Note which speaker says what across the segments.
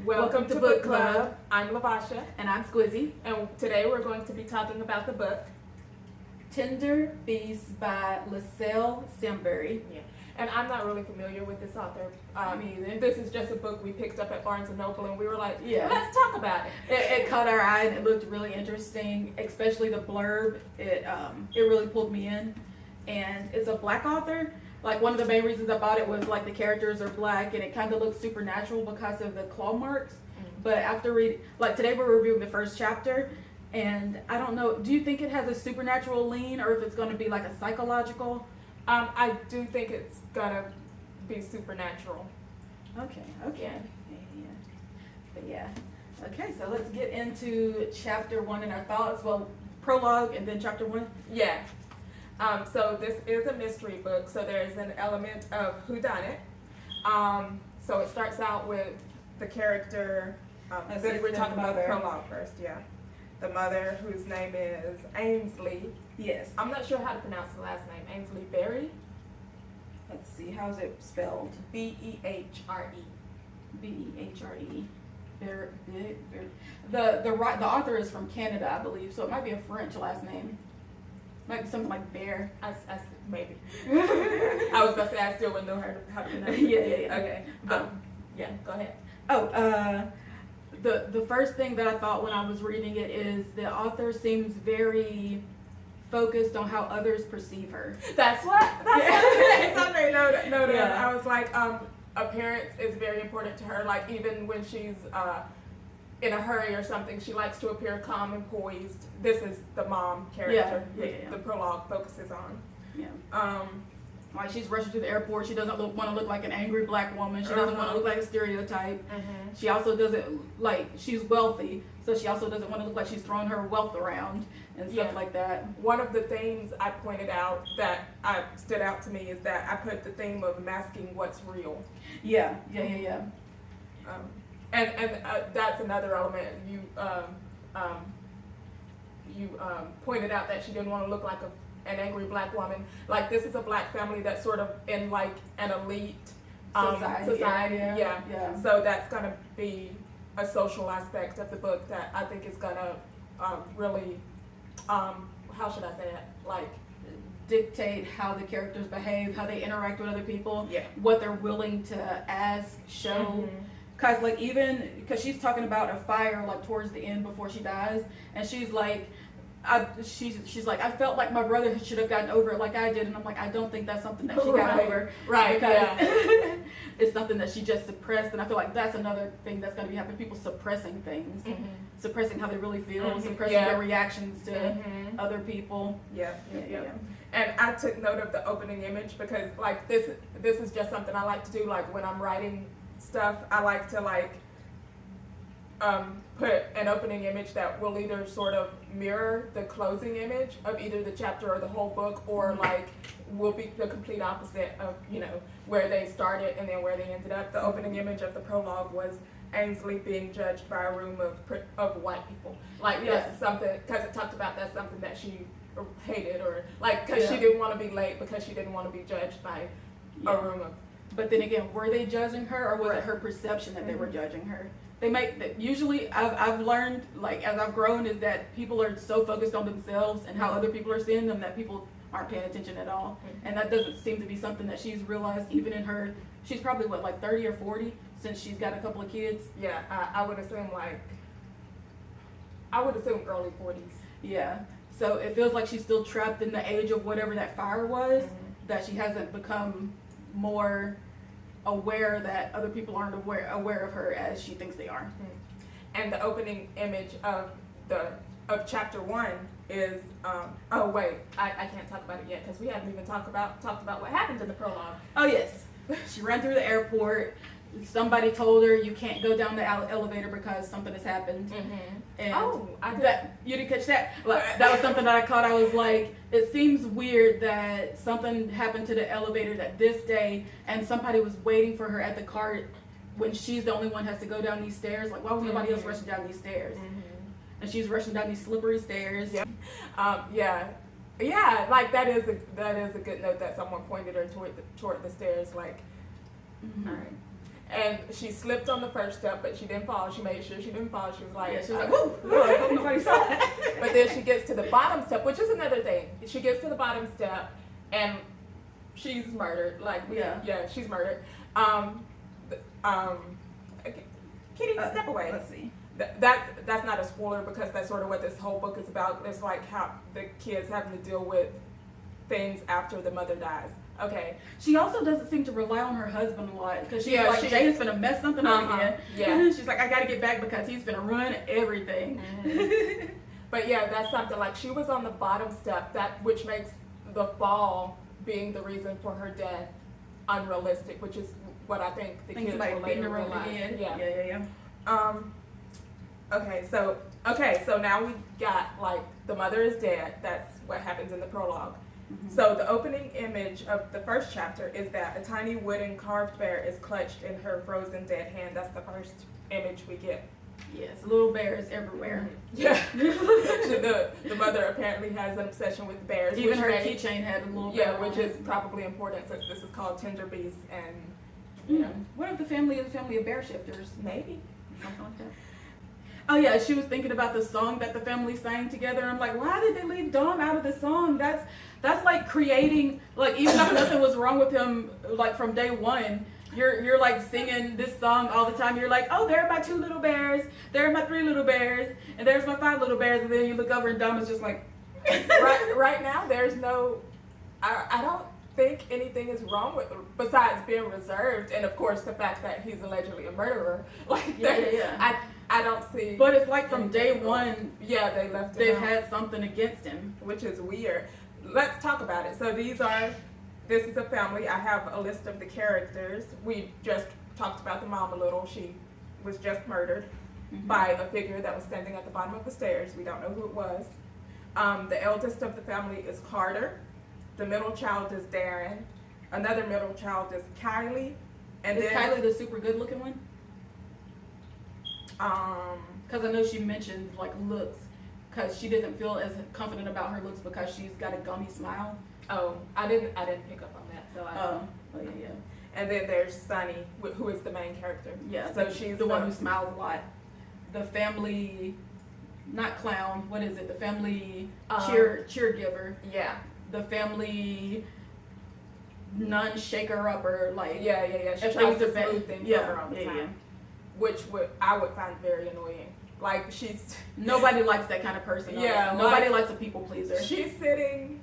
Speaker 1: Welcome to Book Club. I'm Lavasha,
Speaker 2: And I'm Squizzy.
Speaker 1: and today we're going to be talking about the book.
Speaker 2: Tender Beasts by LaSalle Sambury.
Speaker 1: Yeah. And I'm not really familiar with this author.
Speaker 2: Me either.
Speaker 1: This is just a book we picked up at Barnes & Noble, and we were like,
Speaker 2: Yeah.
Speaker 1: let's talk about it.
Speaker 2: It caught our eye and it looked really interesting, especially the blurb. It really pulled me in. And it's a black author. Like, one of the main reasons I bought it was like the characters are black and it kind of looks supernatural because of the claw marks. But after reading, like today we're reviewing the first chapter, and I don't know, do you think it has a supernatural lean or if it's going to be like a psychological?
Speaker 1: I do think it's gonna be supernatural.
Speaker 2: Okay. Yeah. But yeah. Okay, so let's get into chapter 1 and our thoughts. Well, prologue and then chapter 1.
Speaker 1: Yeah. So this is a mystery book, so there's an element of whodunit. So it starts out with the character.
Speaker 2: Let's
Speaker 1: Then
Speaker 2: see,
Speaker 1: we're
Speaker 2: the
Speaker 1: talking about the
Speaker 2: mother.
Speaker 1: prologue first, yeah. The mother, whose name is Ainsley.
Speaker 2: Yes.
Speaker 1: I'm not sure how to pronounce the last name. Ainsley Berry?
Speaker 2: Let's see, how's it spelled?
Speaker 1: Behre.
Speaker 2: Behre. The author is from Canada, I believe, so it might be a French last name. Might be something like Bear.
Speaker 1: Maybe. I was about to say I still wouldn't know how to pronounce it.
Speaker 2: Yeah.
Speaker 1: Okay. Yeah, go ahead.
Speaker 2: The first thing that I thought when I was reading it is the author seems very focused on how others perceive her.
Speaker 1: That's what I made note of.
Speaker 2: Yeah.
Speaker 1: I was like, appearance is very important to her. Like, even when she's in a hurry or something, she likes to appear calm and poised. This is the mom character.
Speaker 2: Yeah.
Speaker 1: The prologue focuses on.
Speaker 2: Yeah. Like, she's rushing to the airport. She doesn't want to look like an angry black woman. She doesn't want to look like a stereotype. She also doesn't, like, she's wealthy, so she also doesn't want to look like she's throwing her wealth around and stuff like that.
Speaker 1: One of the themes I pointed out that stood out to me is that I put the theme of masking what's real.
Speaker 2: Yeah.
Speaker 1: And that's another element. You pointed out that she didn't want to look like an angry black woman. Like, this is a black family that's sort of in like an elite society.
Speaker 2: Yeah.
Speaker 1: So that's going to be a social aspect of the book that I think is going to really, how should I say it? Like,
Speaker 2: Dictate how the characters behave, how they interact with other people,
Speaker 1: Yeah.
Speaker 2: what they're willing to ask, show. Cause like, even because she's talking about a fire like towards the end before she dies, and she's like, she's like, I felt like my brother should have gotten over it like I did, and I'm like, I don't think that's something that she got over,
Speaker 1: Right,
Speaker 2: Because it's something that she just suppressed, and I feel like that's another thing that's going to be happening. People suppressing things, suppressing how they really feel, suppressing their reactions to other people.
Speaker 1: Yeah. And I took note of the opening image because, like, this is just something I like to do. Like, when I'm writing stuff, I like to put an opening image that will either sort of mirror the closing image of either the chapter or the whole book, or like will be the complete opposite of, where they started and then where they ended up. The opening image of the prologue was Ainsley being judged by a room of white people. Like, that's something, because it talked about that's something that she hated, or like, because she didn't want to be late because she didn't want to be judged by a room of.
Speaker 2: But then again, were they judging her, or was it her perception that they were judging her? They make usually I've learned, like, as I've grown, is that people are so focused on themselves and how other people are seeing them that people aren't paying attention at all. And that doesn't seem to be something that she's realized, even in her. She's probably like 30 or 40 since she's got a couple of kids.
Speaker 1: Yeah, I would assume early 40s.
Speaker 2: Yeah. So it feels like she's still trapped in the age of whatever that fire was, that she hasn't become more aware that other people aren't aware of her as she thinks they are.
Speaker 1: And the opening image of chapter 1 is I can't talk about it yet because we haven't even talked about what happened in the prologue.
Speaker 2: Oh yes, she ran through the airport. Somebody told her you can't go down the elevator because something has happened. And you didn't catch that? That was something that I caught. I was like, it seems weird that something happened to the elevator that this day, and somebody was waiting for her at the cart when she's the only one who has to go down these stairs. Like, why was nobody else rushing down these stairs? And she's rushing down these slippery stairs.
Speaker 1: Like, that is a good note that someone pointed her toward the stairs. Like, all right. And she slipped on the first step, but she didn't fall. She made sure she didn't fall. She was like,
Speaker 2: Yeah, she was like, woo! I hope nobody saw that.
Speaker 1: But then she gets to the bottom step, which is another thing. She gets to the bottom step, and she's murdered. Like, yeah, she's murdered. Kitty, step away.
Speaker 2: Let's see.
Speaker 1: That's not a spoiler because that's sort of what this whole book is about. It's like how the kids having to deal with things after the mother dies. Okay.
Speaker 2: She also doesn't seem to rely on her husband a lot because she's like, Jay's gonna mess something up again.
Speaker 1: Yeah.
Speaker 2: She's like, I gotta get back because he's gonna ruin everything.
Speaker 1: Mm-hmm. But yeah, that's something like she was on the bottom step, which makes the fall being the reason for her death unrealistic, which is what I think the kids will later realize.
Speaker 2: Yeah.
Speaker 1: Okay, so now we got like the mother is dead. That's what happens in the prologue. Mm-hmm. So the opening image of the first chapter is that a tiny wooden carved bear is clutched in her frozen dead hand. That's the first image we get.
Speaker 2: Yes, little bears everywhere.
Speaker 1: Mm-hmm. Yeah. the mother apparently has an obsession with bears.
Speaker 2: Even her keychain had a little bear.
Speaker 1: Yeah, which is probably important since this is called Tender Beast and
Speaker 2: What if the family is a family of bear shifters?
Speaker 1: Maybe.
Speaker 2: Something like that. Oh yeah, she was thinking about the song that the family sang together. I'm like, why did they leave Dom out of the song? That's like creating, like, even if nothing was wrong with him, like from day one, you're like singing this song all the time. You're like, oh, there are my 2 little bears, there are my 3 little bears, and there's my 5 little bears, and then you look over and Dom is just like
Speaker 1: right now there's no I don't think anything is wrong with besides being reserved and of course the fact that he's allegedly a murderer. Like I don't see.
Speaker 2: But it's like from day one,
Speaker 1: they left.
Speaker 2: They've had something against him,
Speaker 1: which is weird. Let's talk about it. So this is a family. I have a list of the characters. We just talked about the mom a little. She was just murdered by a figure that was standing at the bottom of the stairs. We don't know who it was. The eldest of the family is Carter. The middle child is Darren. Another middle child is Kylie. And
Speaker 2: is Kylie the super good looking one? Because I know she mentioned like looks, because she doesn't feel as confident about her looks because she's got a gummy smile.
Speaker 1: Oh, I didn't pick up on that. So
Speaker 2: yeah.
Speaker 1: And then there's Sunny, who is the main character.
Speaker 2: Yeah,
Speaker 1: so she's
Speaker 2: the one who smiles a lot. The family, not clown. What is it? The family cheergiver.
Speaker 1: Yeah.
Speaker 2: The family nun shaker upper. Like
Speaker 1: She tries to smooth things over all the time.
Speaker 2: Yeah.
Speaker 1: Which I would find very annoying. Like
Speaker 2: nobody likes that kind of person.
Speaker 1: Yeah,
Speaker 2: nobody likes a people pleaser.
Speaker 1: She's sitting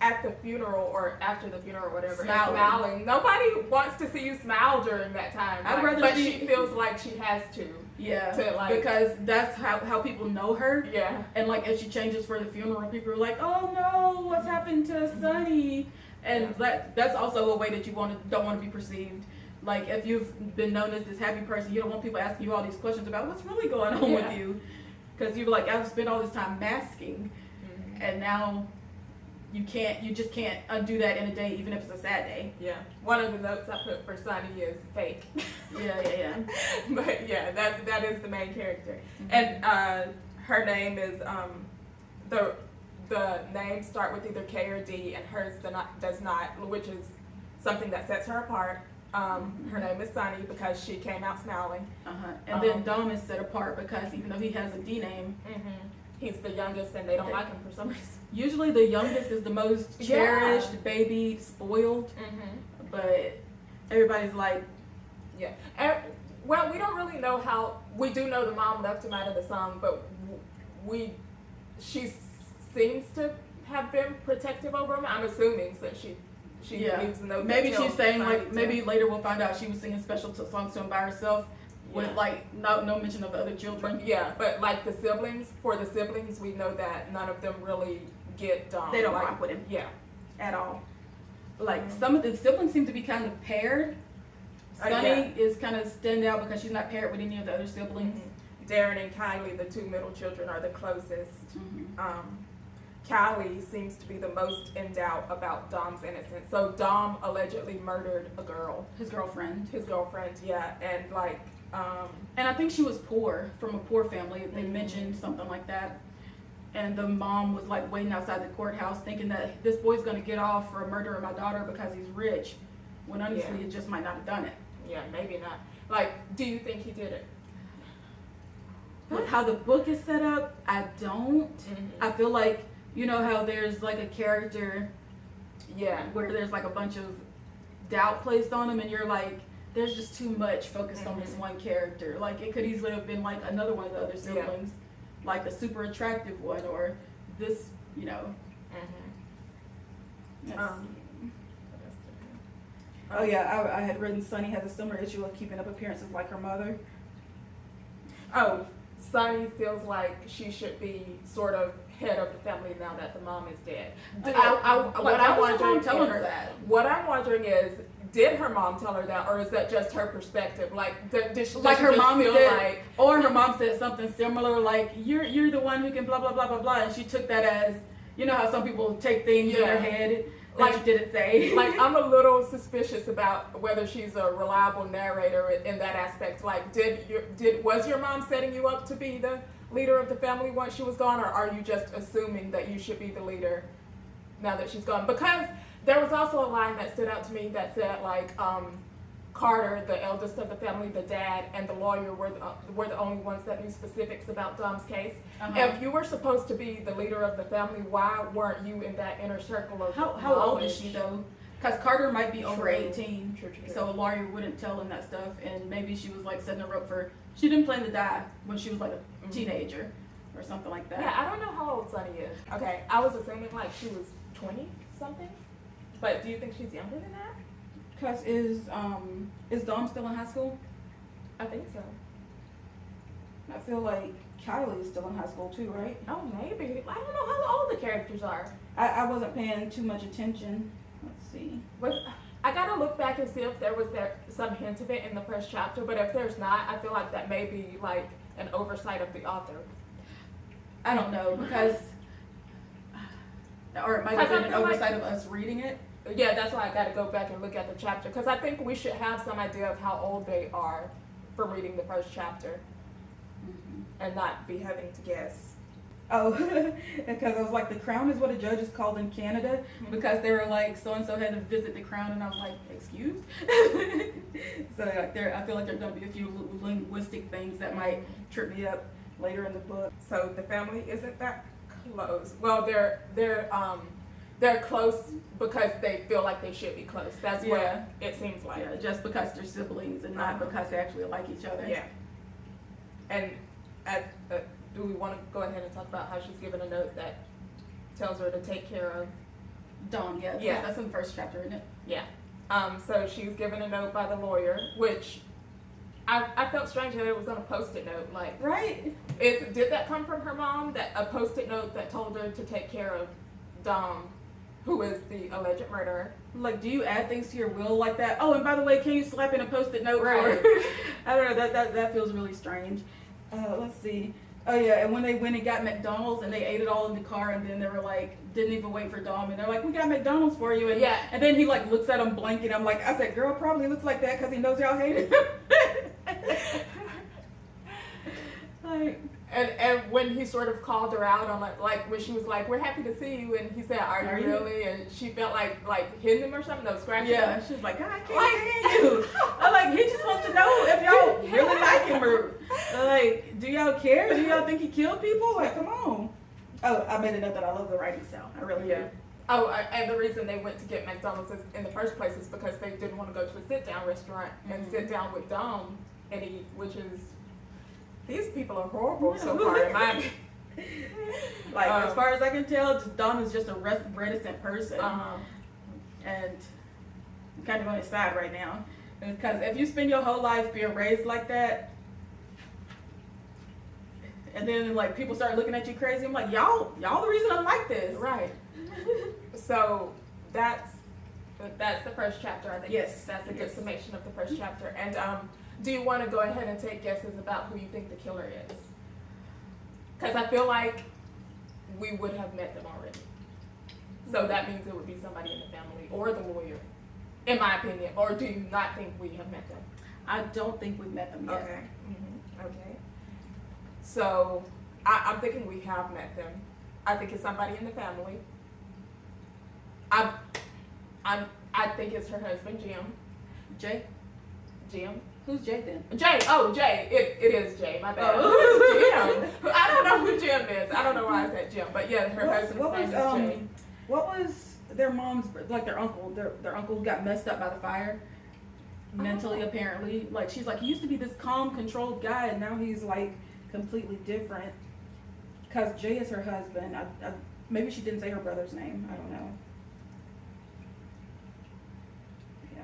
Speaker 1: at the funeral or after the funeral or whatever,
Speaker 2: smiling.
Speaker 1: Nobody wants to see you smile during that time. But she feels like she has to.
Speaker 2: Yeah.
Speaker 1: To
Speaker 2: because that's how people know her.
Speaker 1: Yeah.
Speaker 2: And like if she changes for the funeral, people are like, oh no, what's happened to Sunny? And that's also a way that you don't want to be perceived. Like, if you've been known as this happy person, you don't want people asking you all these questions about what's really going on with you. Because you're like, I've spent all this time masking, and now you just can't undo that in a day, even if it's a sad day.
Speaker 1: Yeah. One of the notes I put for Sunny is fake.
Speaker 2: Yeah.
Speaker 1: But yeah, that is the main character. And her name is, the names start with either K or D, and hers does not, which is something that sets her apart. Her name is Sunny because she came out smiling.
Speaker 2: And then Dom is set apart because even though he has a D name,
Speaker 1: he's the youngest and they don't like him for some reason.
Speaker 2: Usually the youngest is the most cherished, baby, spoiled. But everybody's like,
Speaker 1: well, we don't really know how. We do know the mom left him out of the song, but she seems to have been protective over him. I'm assuming since she leaves a note.
Speaker 2: Maybe she's saying like maybe later we'll find out she was singing special songs to him by herself with like no mention of the other children.
Speaker 1: Yeah, but like the siblings, we know that none of them really get
Speaker 2: they don't rock with him.
Speaker 1: Yeah,
Speaker 2: at all. Like some of the siblings seem to be kind of paired. Sunny is kind of stand out because she's not paired with any of the other siblings.
Speaker 1: Darren and Kylie, the 2 middle children, are the closest. Kylie seems to be the most in doubt about Dom's innocence. So Dom allegedly murdered a girl.
Speaker 2: His girlfriend,
Speaker 1: yeah. And like,
Speaker 2: and I think she was poor, from a poor family. They mentioned something like that. And the mom was like waiting outside the courthouse thinking that this boy's gonna get off for murdering my daughter because he's rich. When honestly, it just might not have done it.
Speaker 1: Yeah, maybe not. Like, do you think he did it?
Speaker 2: With how the book is set up, I don't. I feel like, you know how there's like a character where there's like a bunch of doubt placed on him, and you're like, there's just too much focused on this one character. Like, it could easily have been like another one of the other siblings, like the super attractive one, or this, you know. Oh yeah, I had written Sunny has a similar issue of keeping up appearances like her mother.
Speaker 1: Oh, Sunny feels like she should be sort of head of the family now that the mom is dead. What I'm wondering is, did her mom tell her that, or is that just her perspective? Like, did she
Speaker 2: like her mom
Speaker 1: feel
Speaker 2: said,
Speaker 1: like,
Speaker 2: or her mom said something similar, like you're the one who can blah blah blah blah blah, and she took that as, you know how some people take things in their head that you didn't say.
Speaker 1: Like, I'm a little suspicious about whether she's a reliable narrator in that aspect. Like, was your mom setting you up to be the leader of the family once she was gone, or are you just assuming that you should be the leader now that she's gone? Because there was also a line that stood out to me that said, like, Carter, the eldest of the family, the dad, and the lawyer were the only ones that knew specifics about Dom's case. If you were supposed to be the leader of the family, why weren't you in that inner circle of
Speaker 2: How old is she though? Because Carter might be over 18,
Speaker 1: True.
Speaker 2: so a lawyer wouldn't tell him that stuff, and maybe she was like setting her up for. She didn't plan to die when she was like a teenager or something like that.
Speaker 1: Yeah, I don't know how old Sunny is. Okay, I was assuming like she was 20 something, but do you think she's younger than that?
Speaker 2: Cause is Dom still in high school?
Speaker 1: I think so.
Speaker 2: I feel like Kylie is still in high school too, right?
Speaker 1: Oh, maybe. I don't know how old the characters are.
Speaker 2: I wasn't paying too much attention. Let's see.
Speaker 1: I gotta look back and see if there was some hint of it in the first chapter, but if there's not, I feel like that may be like an oversight of the author.
Speaker 2: I don't know, because or it might have been an oversight of us reading it.
Speaker 1: Yeah, that's why I gotta go back and look at the chapter, because I think we should have some idea of how old they are from reading the first chapter and not be having to guess.
Speaker 2: Oh, because I was like, the Crown is what a judge is called in Canada, because they were like, so-and-so had to visit the Crown, and I was like, excuse? So like, I feel like there's going to be a few linguistic things that might trip me up later in the book.
Speaker 1: So the family isn't that close. Well, they're close because they feel like they should be close. That's what it seems like.
Speaker 2: Yeah, just because they're siblings and not because they actually like each other.
Speaker 1: Yeah. And do we want to go ahead and talk about how she's given a note that tells her to take care of
Speaker 2: Dom? Yeah, that's in the first chapter, isn't it?
Speaker 1: Yeah. So she's given a note by the lawyer, which I felt strange that it was on a Post-it note. Like,
Speaker 2: right?
Speaker 1: Did that come from her mom? That a Post-it note that told her to take care of Dom, who is the alleged murderer?
Speaker 2: Like, do you add things to your will like that? Oh, and by the way, can you slap in a Post-it note?
Speaker 1: Right.
Speaker 2: I don't know. That feels really strange. Let's see. Oh yeah, and when they went and got McDonald's and they ate it all in the car, and then they were like, didn't even wait for Dom, and they're like, we got McDonald's for you, and and then he like looks at him blanking. I'm like, I said, girl, probably looks like that because he knows y'all hate him. Like,
Speaker 1: and when he sort of called her out on like when she was like, we're happy to see you, and he said, are you really? And she felt like hitting him or something, no, scratching him.
Speaker 2: Yeah, she's like, God, I can't stand you. I'm like, he just wants to know if y'all really like him, or like, do y'all care? Do y'all think he killed people? Like, come on. Oh, I made a note that I love the writing style. I really do.
Speaker 1: Oh, and the reason they went to get McDonald's in the first place is because they didn't want to go to a sit-down restaurant and sit down with Dom and eat, which is, these people are horrible so far, in my opinion.
Speaker 2: Like, as far as I can tell, Dom is just a reticent person. And I'm kind of on his side right now. Because if you spend your whole life being raised like that, and then like people start looking at you crazy, I'm like, y'all the reason I'm like this.
Speaker 1: Right. So that's the first chapter, I think.
Speaker 2: Yes.
Speaker 1: That's a good summation of the first chapter. And do you want to go ahead and take guesses about who you think the killer is? Because I feel like we would have met them already. So that means it would be somebody in the family or the lawyer, in my opinion. Or do you not think we have met them?
Speaker 2: I don't think we've met them yet.
Speaker 1: Okay. Okay. So I'm thinking we have met them. I think it's somebody in the family. I think it's her husband, Jim.
Speaker 2: Jay?
Speaker 1: Jim.
Speaker 2: Who's Jay then?
Speaker 1: Jay. Oh, Jay. It is Jay. My bad.
Speaker 2: Oh.
Speaker 1: Jim. I don't know who Jim is. I don't know why I said Jim, but yeah, her husband's name is Jay.
Speaker 2: What was their mom's, like their uncle? Their uncle got messed up by the fire. Mentally, apparently. Like, she's like, he used to be this calm, controlled guy, and now he's like completely different. Because Jay is her husband. Maybe she didn't say her brother's name. I don't know. Yeah.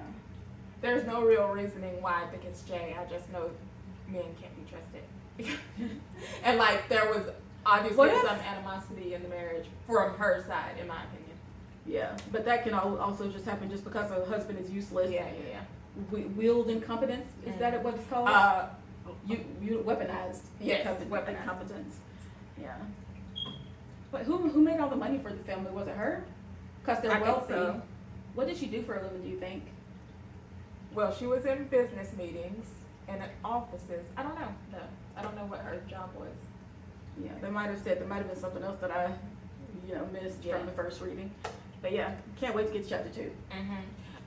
Speaker 1: There's no real reasoning why I think it's Jay. I just know men can't be trusted. And like, there was obviously some animosity in the marriage from her side, in my opinion.
Speaker 2: Yeah, but that can also just happen just because her husband is useless.
Speaker 1: Yeah.
Speaker 2: Wield incompetence, is that what it's called? You weaponized.
Speaker 1: Yes,
Speaker 2: weaponized incompetence. Yeah. But who made all the money for the family? Was it her? Because they're wealthy.
Speaker 1: So.
Speaker 2: What did she do for a living, do you think?
Speaker 1: Well, she was in business meetings and in offices. I don't know. No, I don't know what her job was.
Speaker 2: Yeah, there might have been something else that I, missed from the first reading. But yeah, can't wait to get to chapter 2.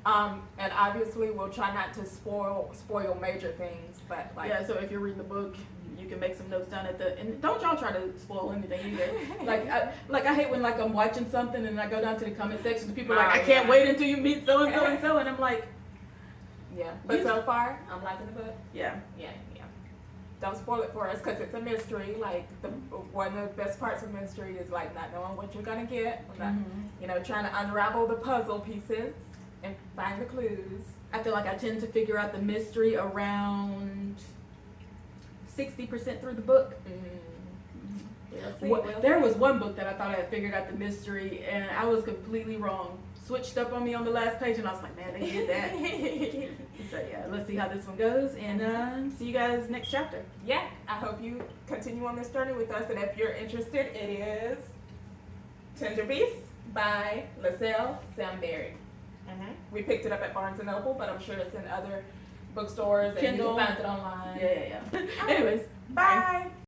Speaker 1: And obviously we'll try not to spoil major things, but like.
Speaker 2: Yeah, so if you're reading the book, you can make some notes down and don't y'all try to spoil anything either. I hate when like I'm watching something and I go down to the comment section and people are like, I can't wait until you meet so and so and so, and I'm like.
Speaker 1: Yeah, but so far I'm liking the book.
Speaker 2: Yeah.
Speaker 1: Don't spoil it for us because it's a mystery. Like one of the best parts of mystery is like not knowing what you're gonna get, not, trying to unravel the puzzle pieces and find the clues.
Speaker 2: I feel like I tend to figure out the mystery around 60% through the book. There was one book that I thought I had figured out the mystery and I was completely wrong. Switched up on me on the last page and I was like, man, they did that. So yeah, let's see how this one goes and see you guys next chapter.
Speaker 1: Yeah, I hope you continue on this journey with us, and if you're interested, it is Tender Beasts by LaSalle Samberry. We picked it up at Barnes & Noble, but I'm sure it's in other bookstores and
Speaker 2: Kindle.
Speaker 1: you can find it online.
Speaker 2: Yeah. Anyways,
Speaker 1: bye.